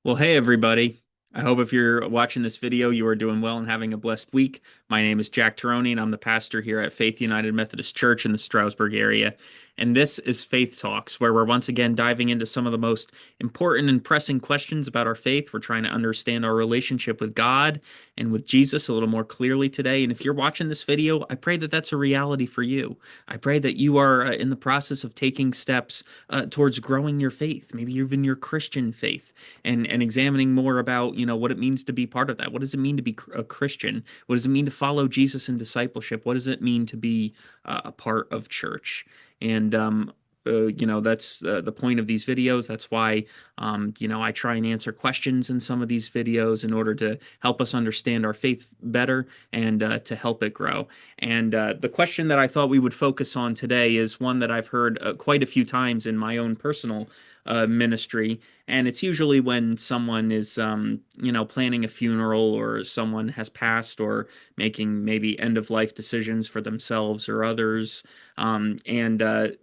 Well, hey everybody. I hope if you're watching this video, you are doing well and having a blessed week. My name is Jack Teroni, and I'm the pastor here at Faith United Methodist Church in the Stroudsburg area. And this is Faith Talks, where we're once again diving into some of the most important and pressing questions about our faith. We're trying to understand our relationship with God and with Jesus a little more clearly today. And if you're watching this video, I pray that that's a reality for you. I pray that you are in the process of taking steps towards growing your faith, maybe even your Christian faith and examining more about what it means to be part of that. What does it mean to be a Christian? What does it mean to follow Jesus in discipleship? What does it mean to be a part of church? And that's the point of these videos. That's why I try and answer questions in some of these videos in order to help us understand our faith better and to help it grow. And the question that I thought we would focus on today is one that I've heard quite a few times in my own personal ministry, and it's usually when someone is planning a funeral, or someone has passed, or making maybe end of life decisions for themselves or others. And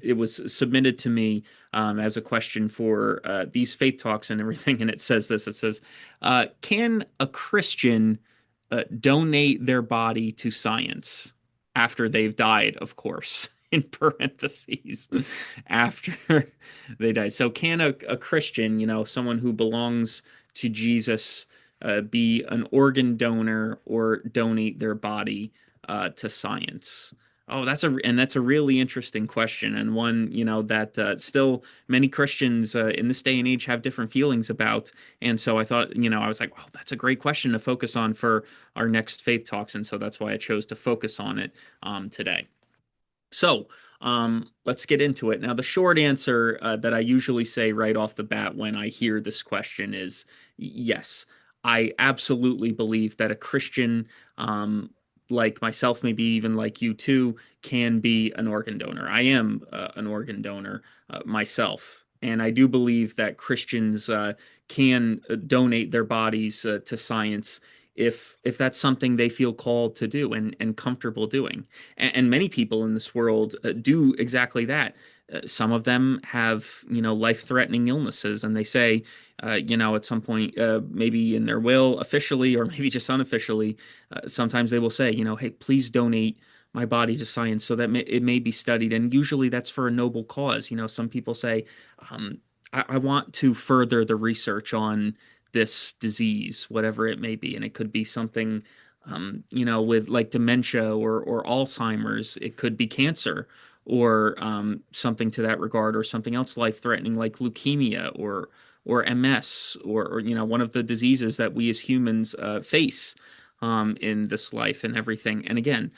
it was submitted to me as a question for these faith talks and everything. And it says this: it says, can a Christian donate their body to science after they've died, of course, in parentheses, after they died. So can a Christian, someone who belongs to Jesus, be an organ donor or donate their body to science? Oh, that's a really interesting question, and one, that still many Christians in this day and age have different feelings about. And so I thought, I was like, wow, that's a great question to focus on for our next faith talks, and so that's why I chose to focus on it today. So, let's get into it. Now, the short answer that I usually say right off the bat when I hear this question is yes. I absolutely believe that a Christian, like myself, maybe even like you too, can be an organ donor. I am an organ donor myself. And I do believe that Christians can donate their bodies to science if that's something they feel called to do and comfortable doing. And many people in this world do exactly that. Some of them have, life-threatening illnesses, and they say, at some point, maybe in their will, officially or maybe just unofficially, sometimes they will say, hey, please donate my body to science so that it may be studied. And usually that's for a noble cause. Some people say, um, I want to further the research on this disease, whatever it may be. And it could be something, with like dementia or Alzheimer's. It could be cancer, or something to that regard, or something else life-threatening like leukemia or MS, or one of the diseases that we as humans face in this life and everything. And again,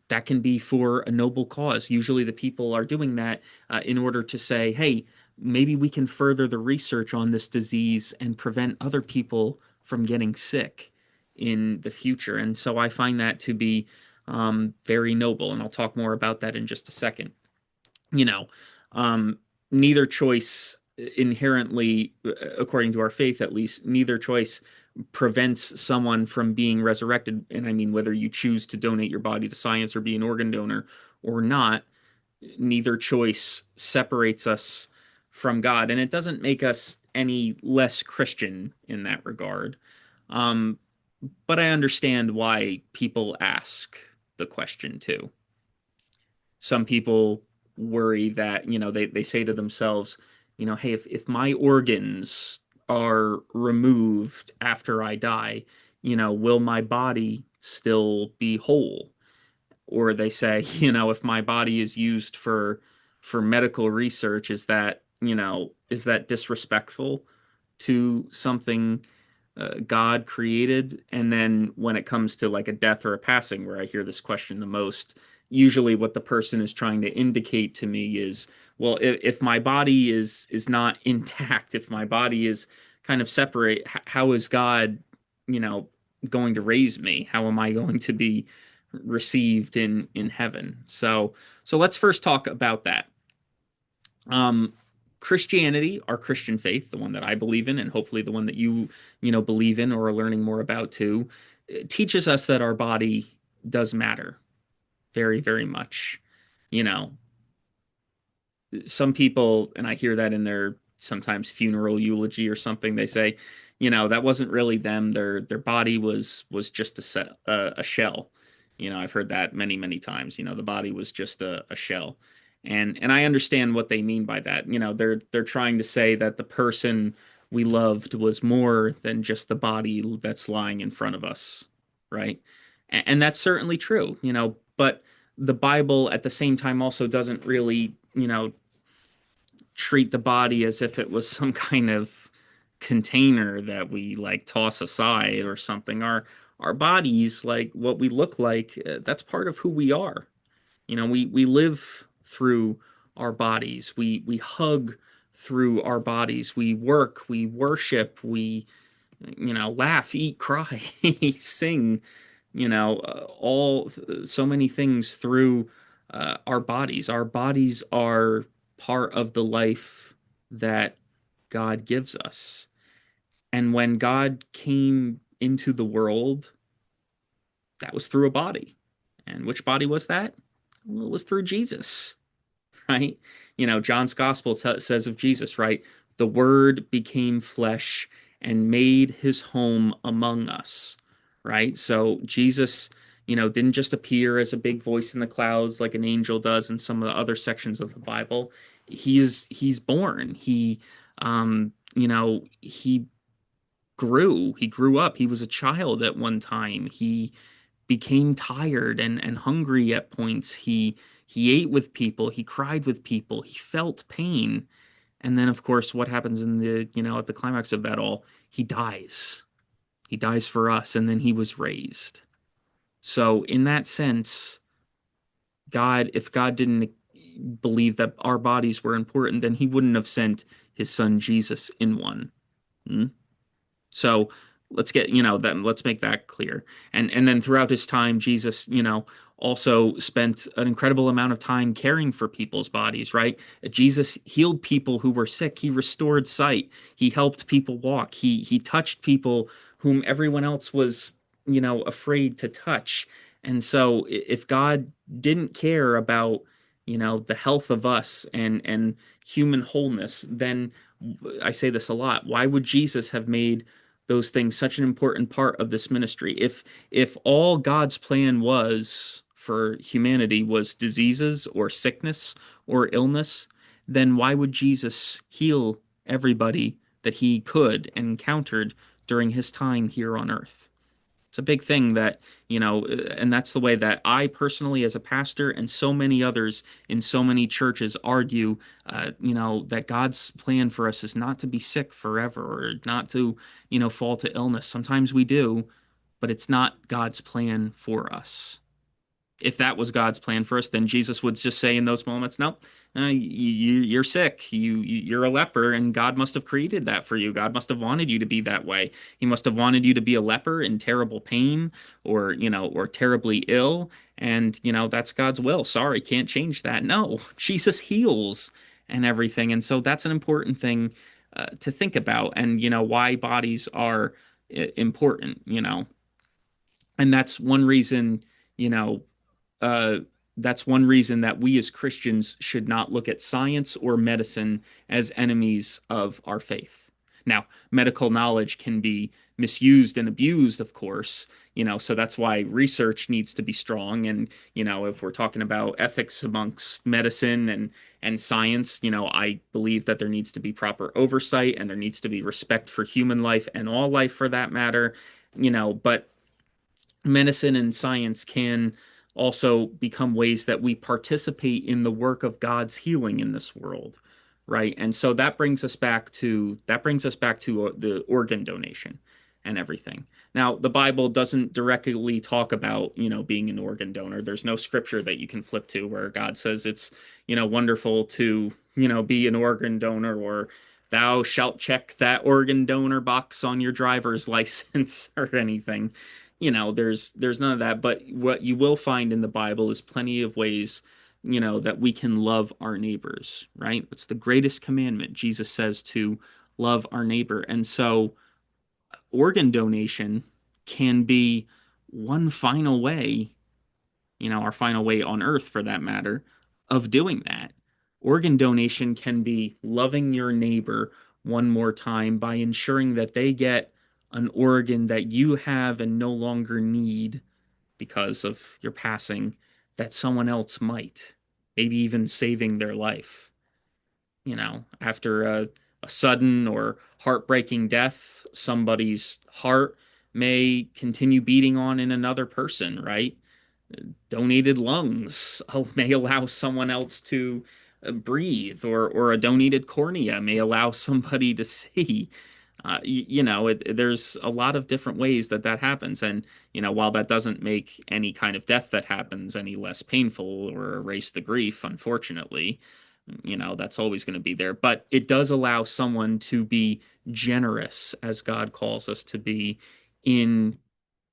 that can be for a noble cause. Usually the people are doing that in order to say, hey, maybe we can further the research on this disease and prevent other people from getting sick in the future. And so I find that to be very noble. And I'll talk more about that in just a second. You know, neither choice inherently, according to our faith at least, neither choice prevents someone from being resurrected. And I mean, whether you choose to donate your body to science or be an organ donor or not, neither choice separates us from God, and it doesn't make us any less Christian in that regard. Um, but I understand why people ask the question too. Some people worry that, they say to themselves, hey, if my organs are removed after I die, will my body still be whole? Or they say, if my body is used for medical research, is that disrespectful to something God created? And then when it comes to like a death or a passing, where I hear this question the most, usually what the person is trying to indicate to me is, well, if my body is not intact, if my body is kind of separate, how is God, you know, going to raise me? How am I going to be received in heaven? So let's first talk about that. Um, Christianity, our Christian faith, the one that I believe in, and hopefully the one that you believe in or are learning more about too, it teaches us that our body does matter very, very much. You know, some people, and I hear that in their sometimes funeral eulogy or something, they say, that wasn't really them. Their body was just a shell. I've heard that many, many times. The body was just a shell. And I understand what they mean by that. They're trying to say that the person we loved was more than just the body that's lying in front of us, right? And that's certainly true, but the Bible at the same time also doesn't really, treat the body as if it was some kind of container that we like toss aside or something. Our bodies, like what we look like, that's part of who we are. We live through our bodies. We hug through our bodies. We work, we worship, we laugh, eat, cry, sing, all so many things through our bodies. Our bodies are part of the life that God gives us. And when God came into the world, that was through a body. And which body was that? Well, it was through Jesus, right? John's gospel says of Jesus, right? The word became flesh and made his home among us, right? So Jesus, didn't just appear as a big voice in the clouds like an angel does in some of the other sections of the Bible. He's born. He grew up. He was a child at one time. He became tired and hungry at points. He ate with people, he cried with people, he felt pain. And then of course what happens in the, at the climax of that all, he dies. He dies for us and then he was raised. So in that sense, if God didn't believe that our bodies were important, then he wouldn't have sent his son Jesus in one. Hmm? So let's make that clear. And then throughout his time, Jesus, also spent an incredible amount of time caring for people's bodies, right? Jesus healed people who were sick. He restored sight. He helped people walk. He touched people whom everyone else was, afraid to touch. And so if God didn't care about, the health of us and human wholeness, then I say this a lot. Why would Jesus have made those things such an important part of this ministry? If all God's plan was for humanity was diseases or sickness or illness, then why would Jesus heal everybody that he could and encountered during his time here on earth? It's a big thing that, and that's the way that I personally, as a pastor, and so many others in so many churches argue, that God's plan for us is not to be sick forever or not to, fall to illness. Sometimes we do, but it's not God's plan for us. If that was God's plan for us, then Jesus would just say in those moments, no, you're sick. You're a leper, and God must have created that for you. God must have wanted you to be that way. He must have wanted you to be a leper in terrible pain or, or terribly ill. And, that's God's will. Sorry, can't change that. No, Jesus heals and everything. And so that's an important thing to think about and, why bodies are important, and you know, uh, that's one reason that we as Christians should not look at science or medicine as enemies of our faith. Now, medical knowledge can be misused and abused, of course, so that's why research needs to be strong. And, if we're talking about ethics amongst medicine and science, I believe that there needs to be proper oversight and there needs to be respect for human life and all life for that matter, but medicine and science can also become ways that we participate in the work of God's healing in this world, right? And so that brings us back to the organ donation and everything. Now, the Bible doesn't directly talk about, being an organ donor. There's no scripture that you can flip to where God says it's, wonderful to, be an organ donor, or thou shalt check that organ donor box on your driver's license or anything. There's none of that. But what you will find in the Bible is plenty of ways, that we can love our neighbors, right? It's the greatest commandment. Jesus says to love our neighbor. And so organ donation can be one final way, our final way on earth for that matter, of doing that. Organ donation can be loving your neighbor one more time by ensuring that they get an organ that you have and no longer need because of your passing that someone else might, maybe even saving their life. After a sudden or heartbreaking death, somebody's heart may continue beating on in another person, right? Donated lungs may allow someone else to breathe, or a donated cornea may allow somebody to see. There's a lot of different ways that that happens. And, while that doesn't make any kind of death that happens any less painful or erase the grief, unfortunately, that's always going to be there. But it does allow someone to be generous, as God calls us to be, in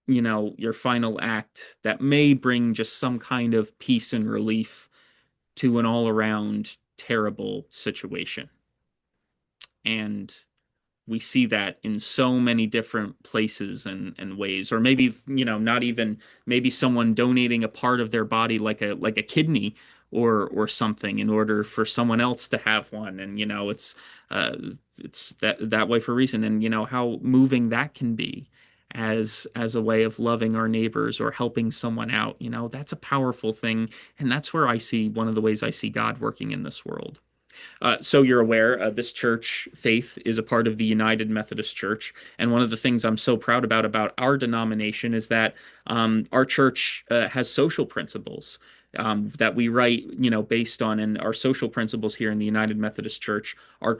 your final act that may bring just some kind of peace and relief to an all around terrible situation. And we see that in so many different places and ways. Or maybe, not even, maybe someone donating a part of their body, like a kidney or something, in order for someone else to have one. And uh it's that way for a reason. And how moving that can be as a way of loving our neighbors or helping someone out. That's a powerful thing. And that's where I see one of the ways I see God working in this world. So you're aware, this church, Faith, is a part of the United Methodist Church. And one of the things I'm so proud about our denomination is that our church has social principles that we write, based on. And our social principles here in the United Methodist Church are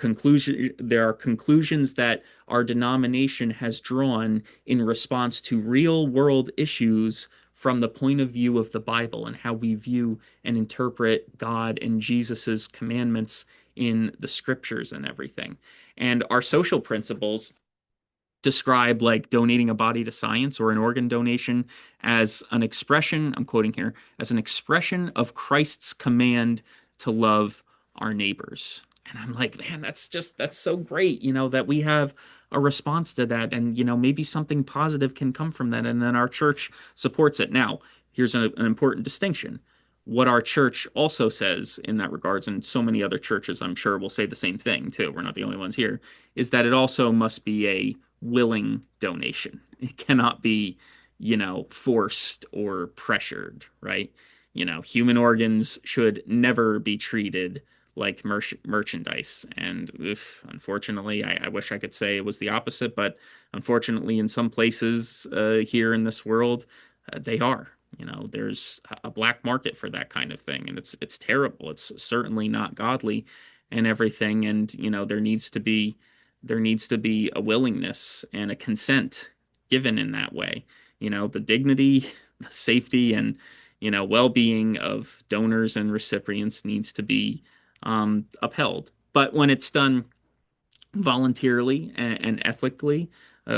there are conclusions that our denomination has drawn in response to real world issues from the point of view of the Bible and how we view and interpret God and Jesus's commandments in the scriptures and everything. And our social principles describe like donating a body to science or an organ donation as an expression, I'm quoting here, as an expression of Christ's command to love our neighbors. And I'm like, man, that's so great, that we have a response to that. And, maybe something positive can come from that. And then our church supports it. Now, here's an important distinction. What our church also says in that regards, and so many other churches, I'm sure, will say the same thing too. We're not the only ones here, is that it also must be a willing donation. It cannot be, forced or pressured, right? Human organs should never be treated like merchandise. And unfortunately, I wish I could say it was the opposite, but unfortunately, in some places here in this world, they are. There's a black market for that kind of thing, and it's terrible. It's certainly not godly and everything. And there needs to be a willingness and a consent given in that way. The dignity, the safety, and well-being of donors and recipients needs to be upheld. But when it's done voluntarily and ethically,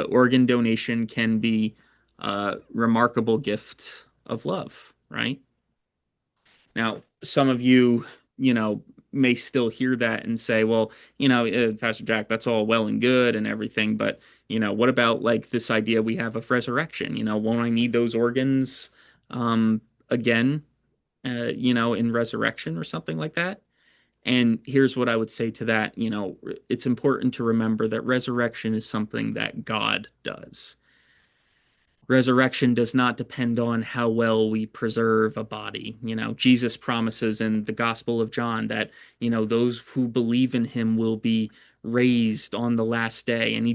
organ donation can be a remarkable gift of love, right? Now, some of you, may still hear that and say, well, Pastor Jack, that's all well and good and everything, but, what about like this idea we have of resurrection? Won't I need those organs again, in resurrection or something like that? And here's what I would say to that. It's important to remember that resurrection is something that God does. Resurrection does not depend on how well we preserve a body. Jesus promises in the Gospel of John that, those who believe in him will be raised on the last day. And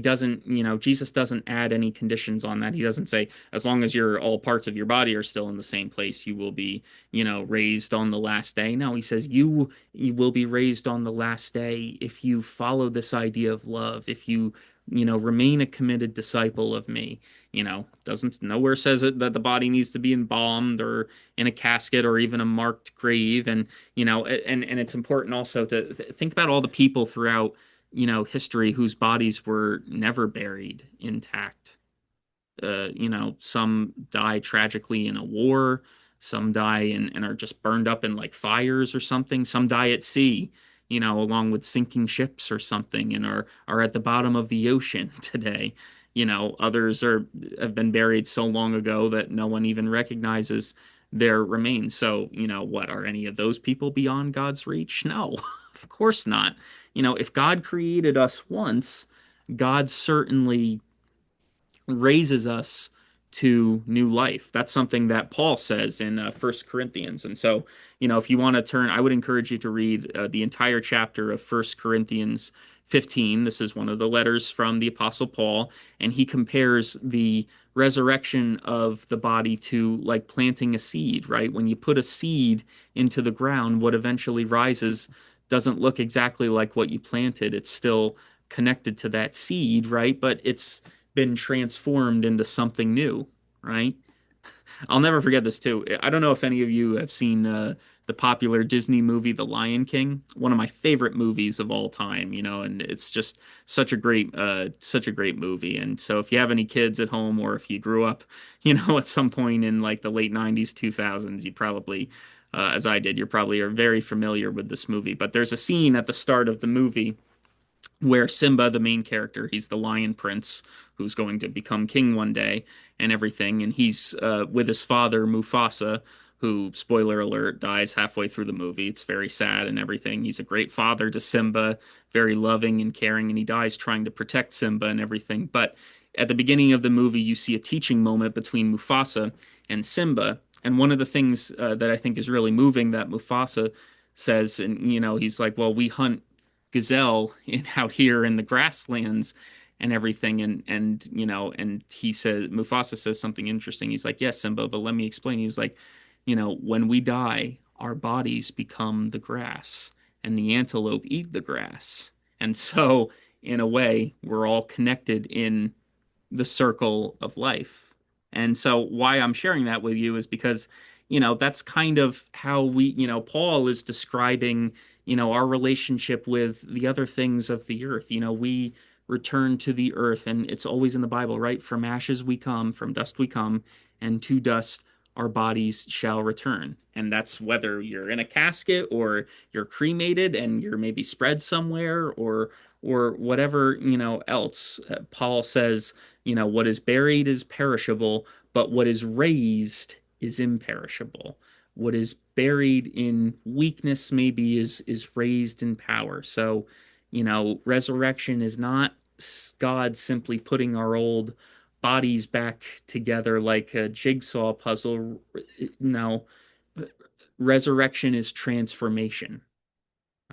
Jesus doesn't add any conditions on that. He doesn't say, as long as all parts of your body are still in the same place, you will be, raised on the last day. No, he says you will be raised on the last day if you follow this idea of love, if you, remain a committed disciple of me. Doesn't nowhere says it that the body needs to be embalmed or in a casket or even a marked grave. And and it's important also to think about all the people throughout history whose bodies were never buried intact. Some die tragically in a war, some die and are just burned up in like fires or something. Some die at sea, along with sinking ships or something, and are at the bottom of the ocean today. Others have been buried so long ago that no one even recognizes their remains. So, what are any of those people beyond God's reach? No, of course not. If God created us once, God certainly raises us to new life. That's something that Paul says in 1 Corinthians. And so, if you want to turn, I would encourage you to read the entire chapter of 1 Corinthians 15. This is one of the letters from the Apostle Paul, and he compares the resurrection of the body to like planting a seed, right? When you put a seed into the ground, what eventually rises doesn't look exactly like what you planted. It's still connected to that seed, right? But it's been transformed into something new, right? I'll never forget this too. I don't know if any of you have seen the popular Disney movie The Lion King, one of my favorite movies of all time, and it's just such a great movie. And so if you have any kids at home or if you grew up, at some point in like the late 90s, 2000s, you probably as I did, you probably are very familiar with this movie. But there's a scene at the start of the movie where Simba, the main character, he's the lion prince who's going to become king one day and everything, and he's with his father Mufasa, who, spoiler alert, dies halfway through the movie. It's very sad and everything. He's a great father to Simba, very loving and caring, and he dies trying to protect Simba and everything. But at the beginning of the movie, you see a teaching moment between Mufasa and Simba. And one of the things that I think is really moving that Mufasa says, and he's like, well, we hunt gazelle out here in the grasslands and everything, and he says, Mufasa says something interesting. He's like, yes, Simba, but let me explain. He was like, when we die, our bodies become the grass, and the antelope eat the grass. And so in a way, we're all connected in the circle of life. And so why I'm sharing that with you is because, that's kind of how Paul is describing, our relationship with the other things of the earth. We return to the earth, and it's always in the Bible, right? From ashes we come, from dust we come, and to dust our bodies shall return. And that's whether you're in a casket or you're cremated and you're maybe spread somewhere or whatever, else. Paul says, what is buried is perishable, but what is raised is imperishable. What is buried in weakness maybe is raised in power. So, resurrection is not God simply putting our old bodies back together like a jigsaw puzzle. No, resurrection is transformation.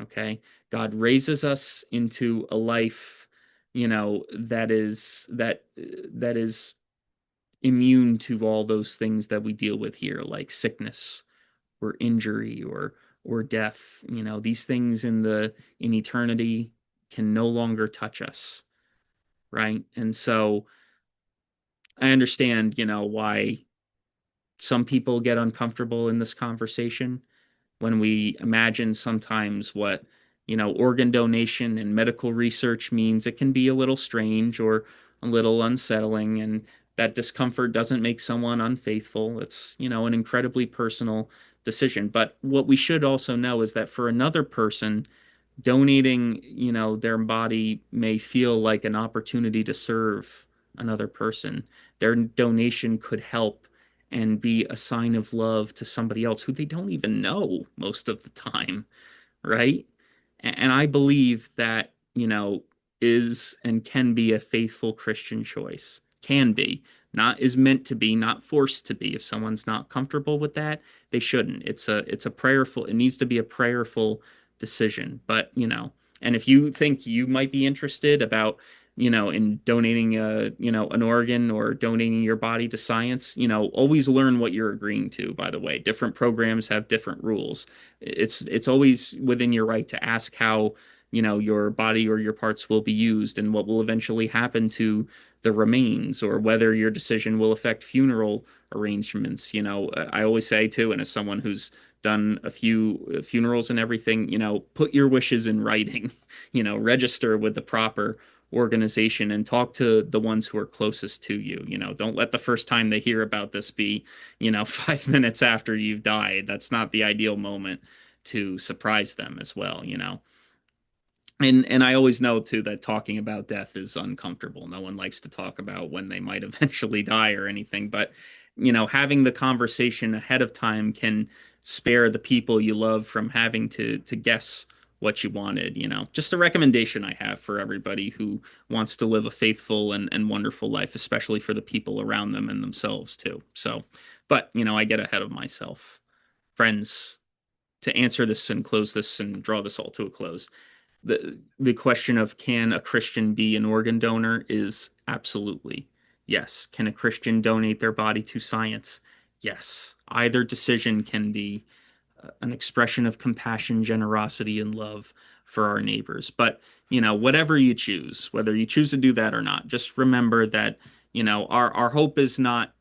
Okay. God raises us into a life, that is immune to all those things that we deal with here, like sickness or injury or death. These things in eternity can no longer touch us, right? And so I understand, why some people get uncomfortable in this conversation when we imagine sometimes what, organ donation and medical research means. It can be a little strange or a little unsettling, and that discomfort doesn't make someone unfaithful. It's, an incredibly personal decision. But what we should also know is that for another person, donating, their body may feel like an opportunity to serve another person. Their donation could help and be a sign of love to somebody else who they don't even know most of the time, right? And I believe that, is and can be a faithful Christian choice. Can be. Not is meant to be, not forced to be. If someone's not comfortable with that, they shouldn't. It's a prayerful, it needs to be a prayerful decision. But, and if you think you might be interested about, in donating an organ or donating your body to science, always learn what you're agreeing to, by the way. Different programs have different rules. It's always within your right to ask how, your body or your parts will be used and what will eventually happen to the remains, or whether your decision will affect funeral arrangements. I always say too, and as someone who's done a few funerals and everything, put your wishes in writing, register with the proper organization and talk to the ones who are closest to you. Don't let the first time they hear about this be, 5 minutes after you've died. That's not the ideal moment to surprise them as well. And I always know too that talking about death is uncomfortable. No one likes to talk about when they might eventually die or anything, but having the conversation ahead of time can spare the people you love from having to guess what you wanted. Just a recommendation I have for everybody who wants to live a faithful and wonderful life, especially for the people around them and themselves too. So, but I get ahead of myself. Friends, to answer this and close this and draw this all to a close, the question of can a Christian be an organ donor is absolutely yes. Can a Christian donate their body to science? Yes. Either decision can be an expression of compassion, generosity, and love for our neighbors. But, whatever you choose, whether you choose to do that or not, just remember that, our hope is not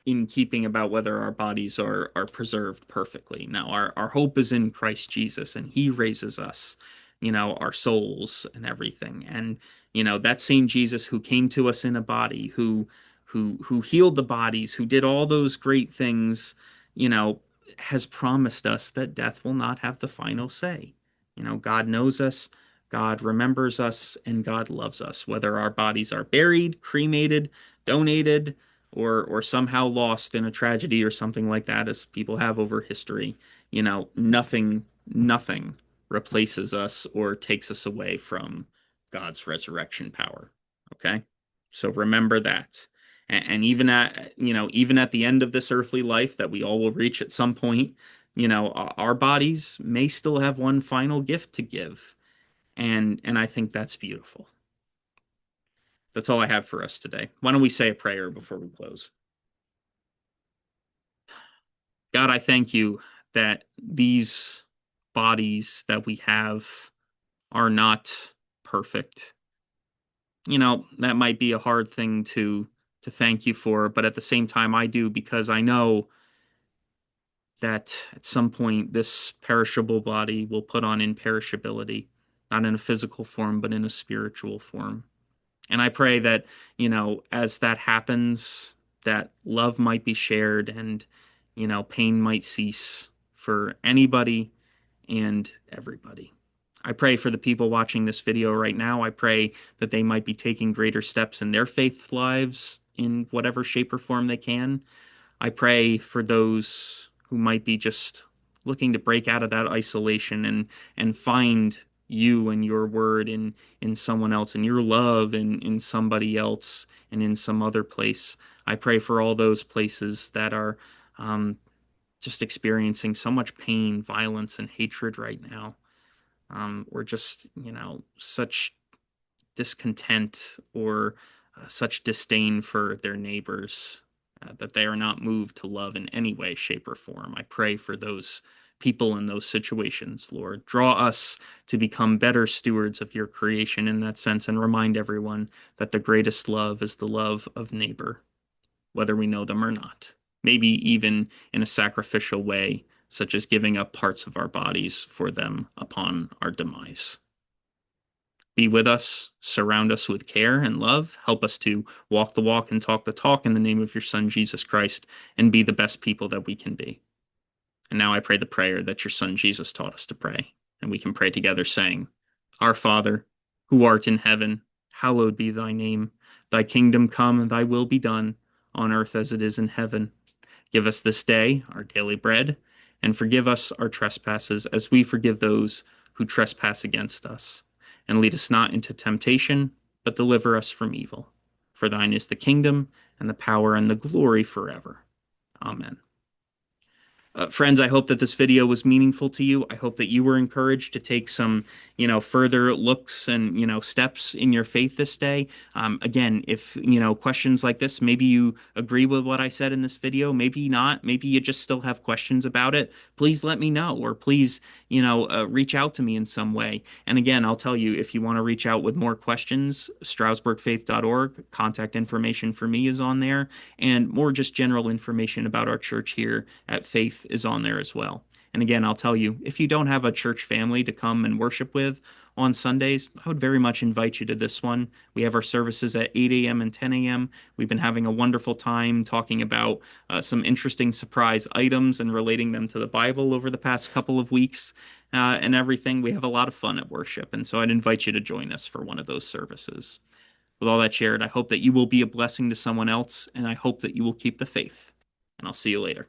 in keeping about whether our bodies are preserved perfectly. Now, our hope is in Christ Jesus, and He raises us, our souls and everything. And that same Jesus who came to us in a body, who healed the bodies, who did all those great things, you know, has promised us that death will not have the final say. God knows us, God remembers us, and God loves us, whether our bodies are buried, cremated, donated, or somehow lost in a tragedy or something like that, as people have over history. Nothing replaces us or takes us away from God's resurrection power. Okay? So remember that. And even at the end of this earthly life that we all will reach at some point, our bodies may still have one final gift to give. And I think that's beautiful. That's all I have for us today. Why don't we say a prayer before we close? God, I thank you that these bodies that we have are not perfect. That might be a hard thing to thank you for, but at the same time I do, because I know that at some point this perishable body will put on imperishability, not in a physical form, but in a spiritual form. And I pray that, as that happens, that love might be shared and, pain might cease for anybody and everybody. I pray for the people watching this video right now. I pray that they might be taking greater steps in their faith lives in whatever shape or form they can. I pray for those who might be just looking to break out of that isolation and find you and your word in someone else and your love in somebody else and in some other place. I pray for all those places that are just experiencing so much pain, violence, and hatred right now, or just such discontent or such disdain for their neighbors, that they are not moved to love in any way, shape, or form. I pray for those people in those situations, Lord. Draw us to become better stewards of your creation in that sense, and remind everyone that the greatest love is the love of neighbor, whether we know them or not. Maybe even in a sacrificial way, such as giving up parts of our bodies for them upon our demise. Be with us, surround us with care and love. Help us to walk the walk and talk the talk in the name of your Son, Jesus Christ, and be the best people that we can be. And now I pray the prayer that your Son Jesus taught us to pray. And we can pray together, saying, Our Father, who art in heaven, hallowed be thy name. Thy kingdom come, and thy will be done, on earth as it is in heaven. Give us this day our daily bread, and forgive us our trespasses as we forgive those who trespass against us. And lead us not into temptation, but deliver us from evil. For thine is the kingdom, and the power, and the glory forever. Amen. Friends, I hope that this video was meaningful to you. I hope that you were encouraged to take some, further looks and, steps in your faith this day. Again, if, questions like this, maybe you agree with what I said in this video, maybe not, maybe you just still have questions about it, please let me know, or please, reach out to me in some way. And again, I'll tell you, if you want to reach out with more questions, stroudsburgfaith.org, contact information for me is on there, and more just general information about our church here at Faith is on there as well. And again, I'll tell you, if you don't have a church family to come and worship with on Sundays, I would very much invite you to this one. We have our services at 8 a.m. and 10 a.m. We've been having a wonderful time talking about some interesting surprise items and relating them to the Bible over the past couple of weeks, and everything. We have a lot of fun at worship, and so I'd invite you to join us for one of those services. With all that shared, I hope that you will be a blessing to someone else, and I hope that you will keep the faith. and I'll see you later.